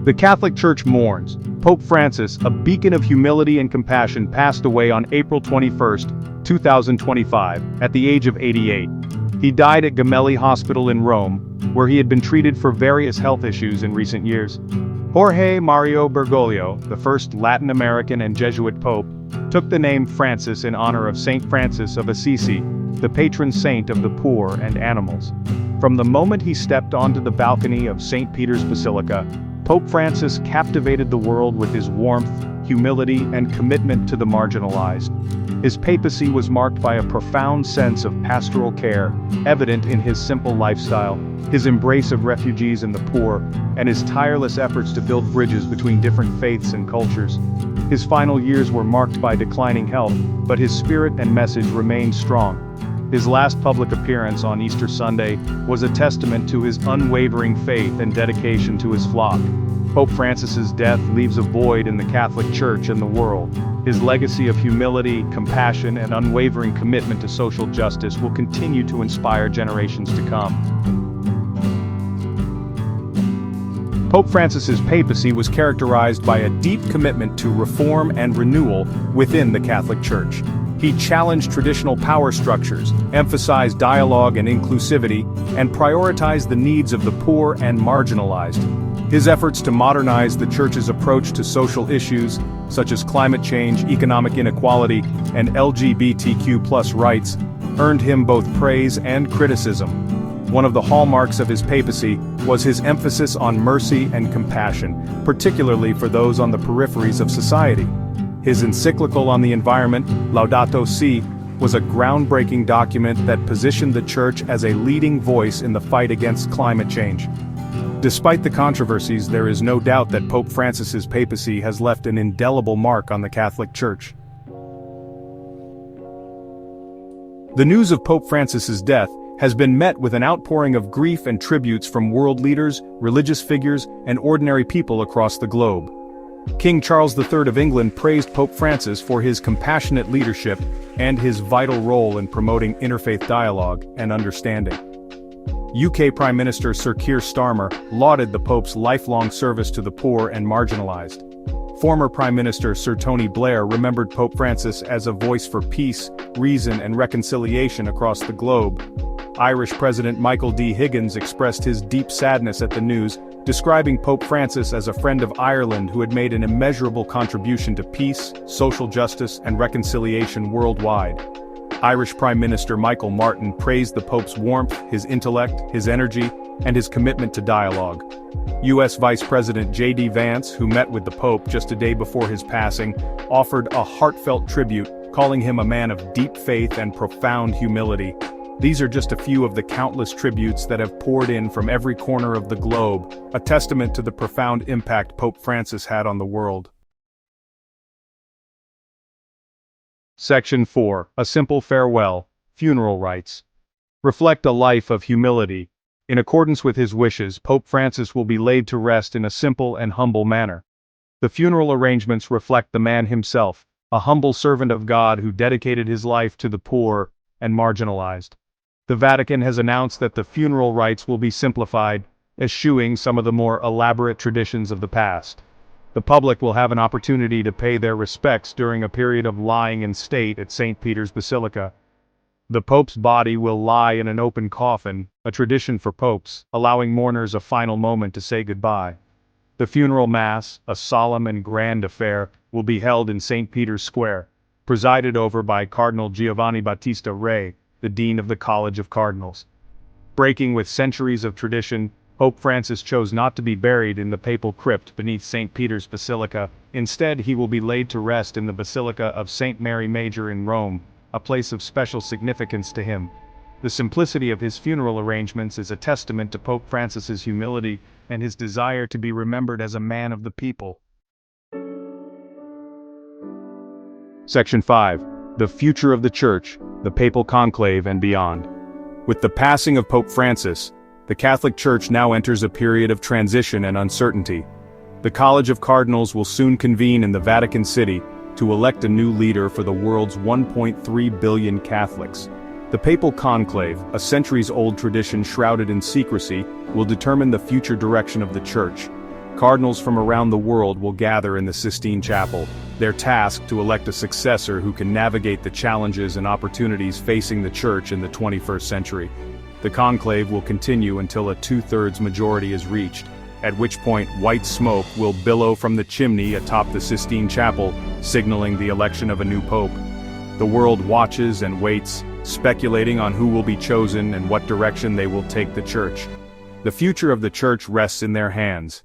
The Catholic Church mourns. Pope Francis, a beacon of humility and compassion, passed away on April 21, 2025, at the age of 88. He died at Gemelli Hospital in Rome, where he had been treated for various health issues in recent years. Jorge Mario Bergoglio, the first Latin American and Jesuit pope, took the name Francis in honor of Saint Francis of Assisi, the patron saint of the poor and animals. From the moment he stepped onto the balcony of St. Peter's Basilica, Pope Francis captivated the world with his warmth, humility, and commitment to the marginalized. His papacy was marked by a profound sense of pastoral care, evident in his simple lifestyle, his embrace of refugees and the poor, and his tireless efforts to build bridges between different faiths and cultures. His final years were marked by declining health, but his spirit and message remained strong. His last public appearance on Easter Sunday was a testament to his unwavering faith and dedication to his flock. Pope Francis's death leaves a void in the Catholic Church and the world. His legacy of humility, compassion, and unwavering commitment to social justice will continue to inspire generations to come. Pope Francis's papacy was characterized by a deep commitment to reform and renewal within the Catholic Church. He challenged traditional power structures, emphasized dialogue and inclusivity, and prioritized the needs of the poor and marginalized. His efforts to modernize the Church's approach to social issues, such as climate change, economic inequality, and LGBTQ+ rights, earned him both praise and criticism. One of the hallmarks of his papacy was his emphasis on mercy and compassion, particularly for those on the peripheries of society. His encyclical on the environment, Laudato Si', was a groundbreaking document that positioned the Church as a leading voice in the fight against climate change. Despite the controversies, there is no doubt that Pope Francis's papacy has left an indelible mark on the Catholic Church. The news of Pope Francis's death has been met with an outpouring of grief and tributes from world leaders, religious figures, and ordinary people across the globe. King Charles III of England praised Pope Francis for his compassionate leadership and his vital role in promoting interfaith dialogue and understanding. UK Prime Minister Sir Keir Starmer lauded the Pope's lifelong service to the poor and marginalized. Former Prime Minister Sir Tony Blair remembered Pope Francis as a voice for peace, reason, and reconciliation across the globe. Irish President Michael D. Higgins expressed his deep sadness at the news, describing Pope Francis as a friend of Ireland who had made an immeasurable contribution to peace, social justice, and reconciliation worldwide. Irish Prime Minister Michael Martin praised the Pope's warmth, his intellect, his energy, and his commitment to dialogue. U.S. Vice President J.D. Vance, who met with the Pope just a day before his passing, offered a heartfelt tribute, calling him a man of deep faith and profound humility. These are just a few of the countless tributes that have poured in from every corner of the globe, a testament to the profound impact Pope Francis had on the world. Section 4. A Simple Farewell. Funeral Rites. Reflect a life of humility. In accordance with his wishes, Pope Francis will be laid to rest in a simple and humble manner. The funeral arrangements reflect the man himself, a humble servant of God who dedicated his life to the poor and marginalized. The Vatican has announced that the funeral rites will be simplified, eschewing some of the more elaborate traditions of the past. The public will have an opportunity to pay their respects during a period of lying in state at St. Peter's Basilica. The Pope's body will lie in an open coffin, a tradition for popes, allowing mourners a final moment to say goodbye. The funeral mass, a solemn and grand affair, will be held in St. Peter's Square, presided over by Cardinal Giovanni Battista Re, the Dean of the College of Cardinals. Breaking with centuries of tradition, Pope Francis chose not to be buried in the papal crypt beneath St. Peter's Basilica. Instead, he will be laid to rest in the Basilica of St. Mary Major in Rome, a place of special significance to him. The simplicity of his funeral arrangements is a testament to Pope Francis's humility and his desire to be remembered as a man of the people. Section 5. The Future of the Church, the Papal Conclave and Beyond. With the passing of Pope Francis, the Catholic Church now enters a period of transition and uncertainty. The College of Cardinals will soon convene in the Vatican City to elect a new leader for the world's 1.3 billion Catholics. The Papal Conclave, a centuries-old tradition shrouded in secrecy, will determine the future direction of the Church. Cardinals from around the world will gather in the Sistine Chapel, their task to elect a successor who can navigate the challenges and opportunities facing the Church in the 21st century. The conclave will continue until a two-thirds majority is reached, at which point white smoke will billow from the chimney atop the Sistine Chapel, signaling the election of a new pope. The world watches and waits, speculating on who will be chosen and what direction they will take the Church. The future of the Church rests in their hands,